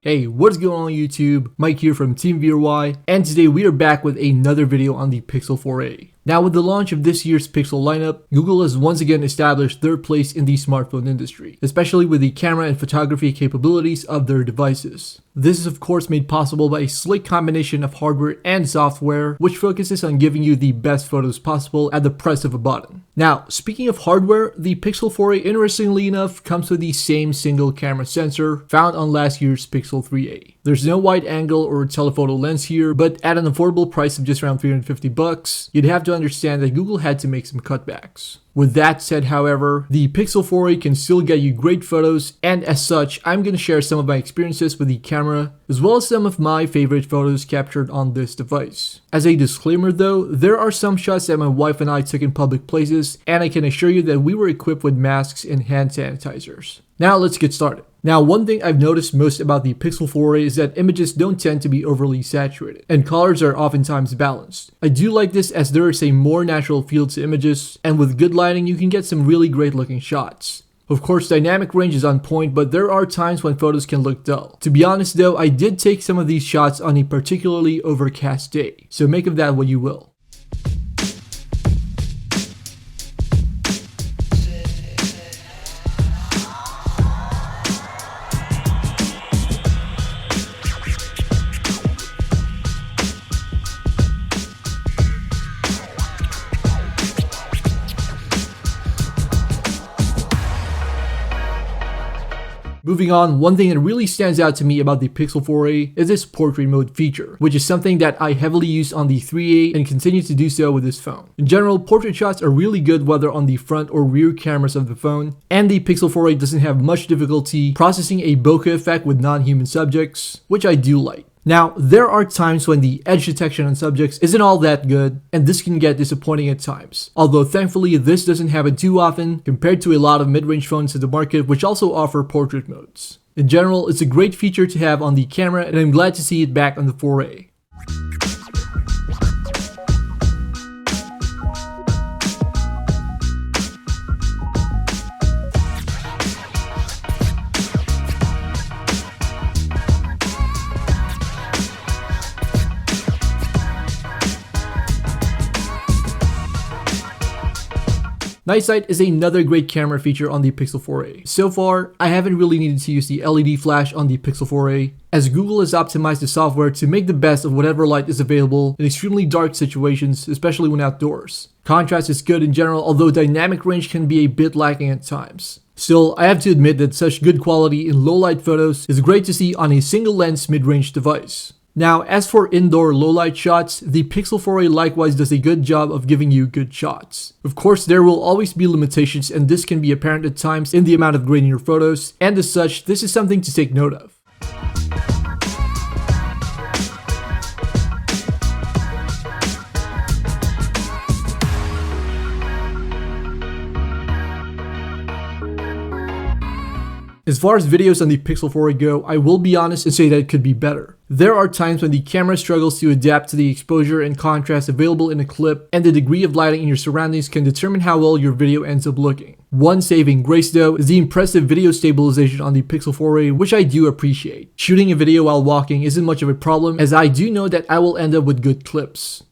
Hey, what's going on YouTube? Mike here from Team VRY, and today we are back with another video on the Pixel 4a. Now, with the launch of this year's Pixel lineup, Google has once again established third place in the smartphone industry, especially with the camera and photography capabilities of their devices. This is of course made possible by a slick combination of hardware and software, which focuses on giving you the best photos possible at the press of a button. Now, speaking of hardware, the Pixel 4a interestingly enough comes with the same single camera sensor found on last year's Pixel 3a. There's no wide angle or telephoto lens here, but at an affordable price of just around $350, you'd have to understand that Google had to make some cutbacks. With that said, however, the Pixel 4a can still get you great photos, and as such, I'm going to share some of my experiences with the camera, as well as some of my favorite photos captured on this device. As a disclaimer though, there are some shots that my wife and I took in public places, and I can assure you that we were equipped with masks and hand sanitizers. Now let's get started. Now, one thing I've noticed most about the Pixel 4a is that images don't tend to be overly saturated, and colors are oftentimes balanced. I do like this as there is a more natural feel to images, and with good lighting you can get some really great looking shots. Of course, dynamic range is on point, but there are times when photos can look dull. To be honest though, I did take some of these shots on a particularly overcast day, so make of that what you will. Moving on, one thing that really stands out to me about the Pixel 4a is its portrait mode feature, which is something that I heavily use on the 3a and continue to do so with this phone. In general, portrait shots are really good whether on the front or rear cameras of the phone, and the Pixel 4a doesn't have much difficulty processing a bokeh effect with non-human subjects, which I do like. Now, there are times when the edge detection on subjects isn't all that good, and this can get disappointing at times. Although thankfully this doesn't happen too often compared to a lot of mid-range phones in the market which also offer portrait modes. In general, it's a great feature to have on the camera, and I'm glad to see it back on the 4a. Night sight is another great camera feature on the Pixel 4a. So far, I haven't really needed to use the LED flash on the Pixel 4a, as Google has optimized the software to make the best of whatever light is available in extremely dark situations, especially when outdoors. Contrast is good in general, although dynamic range can be a bit lacking at times. Still, I have to admit that such good quality in low light photos is great to see on a single lens mid-range device. Now, as for indoor low-light shots, the Pixel 4a likewise does a good job of giving you good shots. Of course, there will always be limitations, and this can be apparent at times in the amount of grain in your photos, and as such, this is something to take note of. As far as videos on the Pixel 4a go, I will be honest and say that it could be better. There are times when the camera struggles to adapt to the exposure and contrast available in a clip, and the degree of lighting in your surroundings can determine how well your video ends up looking. One saving grace though is the impressive video stabilization on the Pixel 4a, which I do appreciate. Shooting a video while walking isn't much of a problem, as I do know that I will end up with good clips.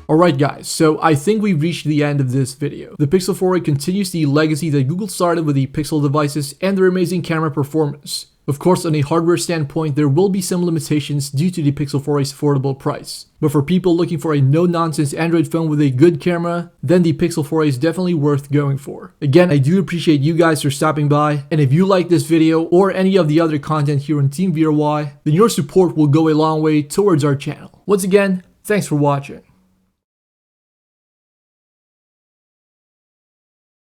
Alright guys, so I think we've reached the end of this video. The Pixel 4a continues the legacy that Google started with the Pixel devices and their amazing camera performance. Of course, on a hardware standpoint, there will be some limitations due to the Pixel 4a's affordable price. But for people looking for a no-nonsense Android phone with a good camera, then the Pixel 4a is definitely worth going for. Again, I do appreciate you guys for stopping by, and if you like this video or any of the other content here on Team VRY, then your support will go a long way towards our channel. Once again, thanks for watching.